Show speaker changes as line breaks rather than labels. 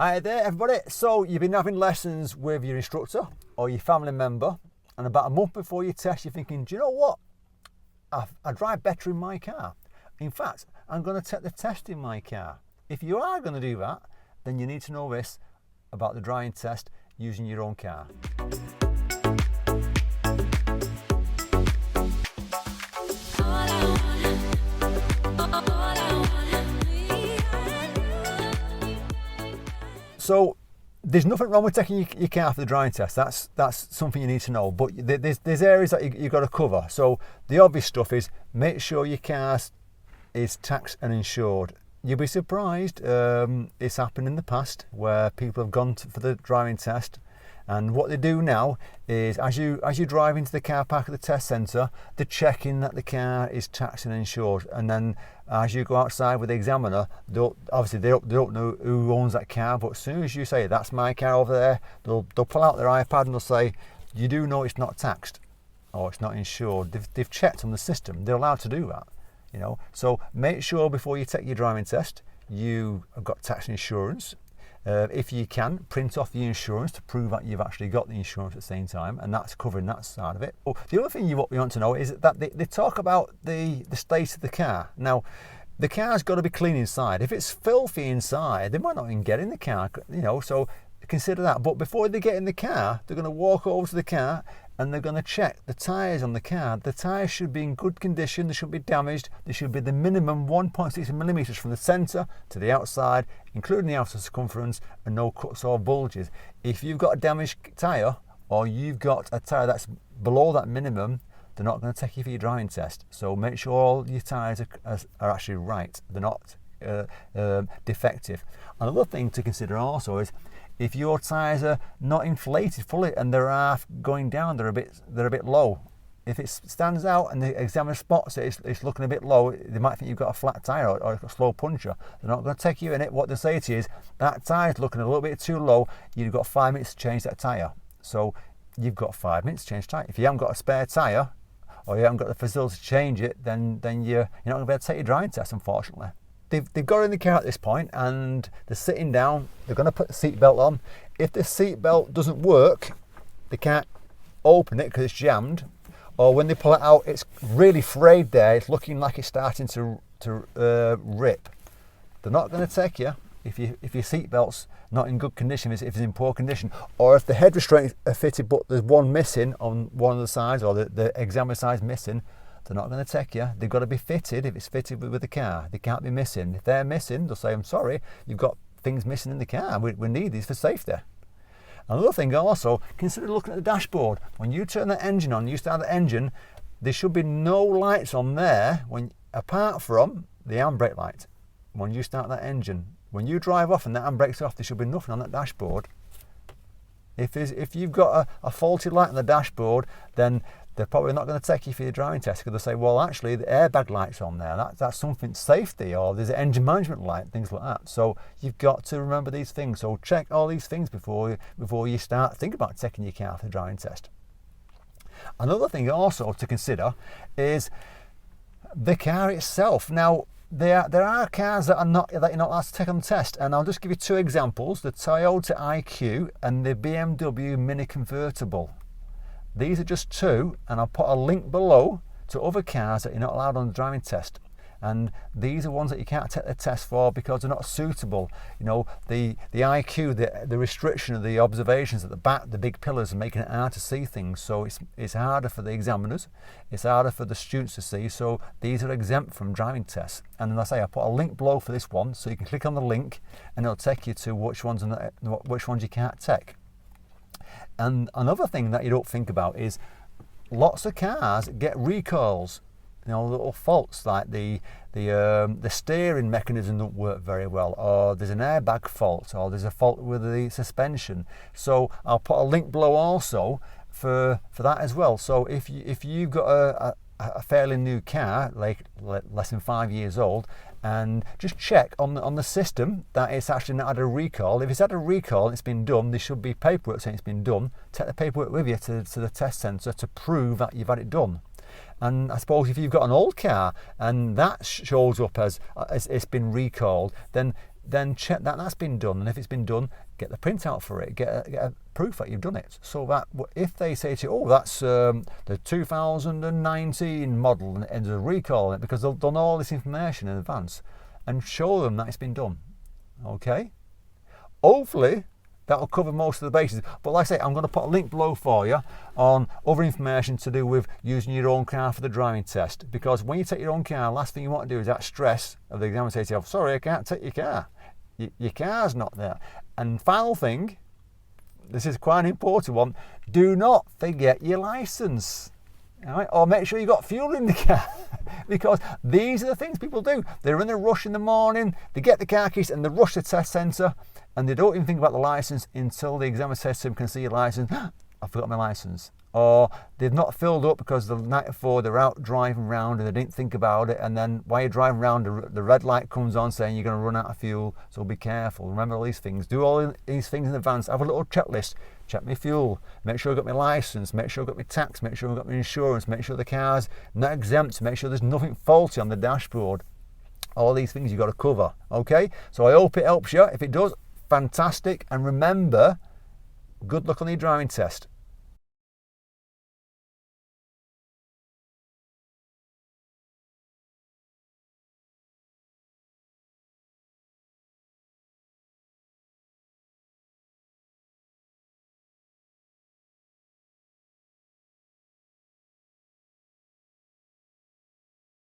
Hi there everybody. So you've been having lessons with your instructor or your family member, and about a month before your test you're thinking, do you know what? I drive better in my car. In fact, I'm going to take the test in my car. If you are going to do that, then you need to know this about the driving test using your own car. So there's nothing wrong with taking your car for the driving test. That's something you need to know. But there's areas that you've got to cover. So the obvious stuff is make sure your car is taxed and insured. You'll be surprised. It's happened in the past where people have gone for the driving test, and what they do now is as you drive into the car park at the test centre, they're checking that the car is taxed and insured, and then as you go outside with the examiner, obviously they don't know who owns that car, but as soon as you say that's my car over there, they'll pull out their iPad and they'll say, you do know it's not taxed or it's not insured. They've checked on the system. They're allowed to do that, you know. So make sure before you take your driving test you have got tax insurance. If you can, print off the insurance to prove that you've actually got the insurance at the same time, and that's covering that side of it. Oh, the other thing you want to know is that they talk about the state of the car. Now, the car's got to be clean inside. If it's filthy inside, they might not even get in the car, you know, so consider that. But before they get in the car, they're going to walk over to the car and they're going to check the tyres on the car. The tyres should be in good condition, they shouldn't be damaged, they should be the minimum 1.6 millimetres from the centre to the outside, including the outer circumference, and no cuts or bulges. If you've got a damaged tyre, or you've got a tyre that's below that minimum, they're not going to take you for your driving test. So make sure all your tyres are actually right, they're not defective. Another thing to consider also is if your tyres are not inflated fully and they're half going down, they're a bit low. If it stands out and the examiner spots it, it's looking a bit low, they might think you've got a flat tyre or a slow puncher. They're not going to take you in it. What they say to you is, that tyre's looking a little bit too low, you've got 5 minutes to change that tyre. So you've got 5 minutes to change tyre. If you haven't got a spare tyre, or you haven't got the facility to change it, then you're not going to be able to take your driving test, unfortunately. They've got in the car at this point and they're sitting down, they're going to put the seatbelt on. If the seatbelt doesn't work, they can't open it because it's jammed, or when they pull it out it's really frayed there, it's looking like it's starting to rip. They're not going to take you if your seatbelt's not in good condition, if it's in poor condition, or if the head restraints are fitted but there's one missing on one of the sides, or the examiner side's missing. They're not going to take you. They've got to be fitted. If it's fitted with the car, they can't be missing. If they're missing, they'll say, I'm sorry, you've got things missing in the car. We need these for safety. Another thing also, consider looking at the dashboard. When you turn the engine on, you start the engine, there should be no lights on there apart from the handbrake light. When you start that engine, when you drive off and the handbrake's off, there should be nothing on that dashboard. If you've got a faulty light on the dashboard, then they're probably not going to take you for your driving test, because they'll say, well, actually the airbag light's on there, that's something safety, or there's an engine management light, things like that. So you've got to remember these things. So check all these things before you start think about taking your car for the driving test. Another thing also to consider is the car itself. Now there are cars that you're not allowed to take on the test, and I'll just give you two examples: the Toyota IQ and the BMW Mini Convertible. These are just two, and I'll put a link below to other cars that you're not allowed on the driving test. And these are ones that you can't take the test for because they're not suitable. You know, the IQ, the restriction of the observations at the back, the big pillars, are making it hard to see things. So it's harder for the examiners, it's harder for the students to see. So these are exempt from driving tests. And as I say, I put a link below for this one, so you can click on the link and it'll take you to which ones you can't take. And another thing that you don't think about is lots of cars get recalls, you know, little faults like the steering mechanism don't work very well, or there's an airbag fault, or there's a fault with the suspension. So I'll put a link below also for that as well. So if you've got a fairly new car, like less than 5 years old, and just check on the system that it's actually not had a recall. If it's had a recall and it's been done, there should be paperwork saying it's been done. Take the paperwork with you to the test centre to prove that you've had it done. And I suppose if you've got an old car and that shows up as it's been recalled, then then check that that's been done. And if it's been done, get the printout for it, get a proof that you've done it. So that if they say to you, oh, that's the 2019 model and there's a recall on it, because they'll know all this information in advance, and show them that it's been done. Okay? Hopefully, that'll cover most of the bases. But like I say, I'm going to put a link below for you on other information to do with using your own car for the driving test. Because when you take your own car, last thing you want to do is that stress of the examiner saying to you, sorry, I can't take your car. Your car's not there. And final thing, this is quite an important one, do not forget your license. All right? Or make sure you've got fuel in the car. Because these are the things people do. They're in a rush in the morning, they get the car keys and they rush to the test centre, and they don't even think about the license until the examiner says to them, can see your license? I forgot my license. Or they've not filled up because the night before they're out driving around and they didn't think about it, and then while you're driving around the red light comes on saying you're going to run out of fuel, so be careful. Remember all these things. Do all these things in advance. Have a little checklist. Check my fuel, make sure I've got my license, make sure I've got my tax, make sure I've got my insurance, make sure the car's not exempt, make sure there's nothing faulty on the dashboard. All these things you've got to cover. Okay, so I hope it helps you. If it does, fantastic. And remember, good luck on your driving test.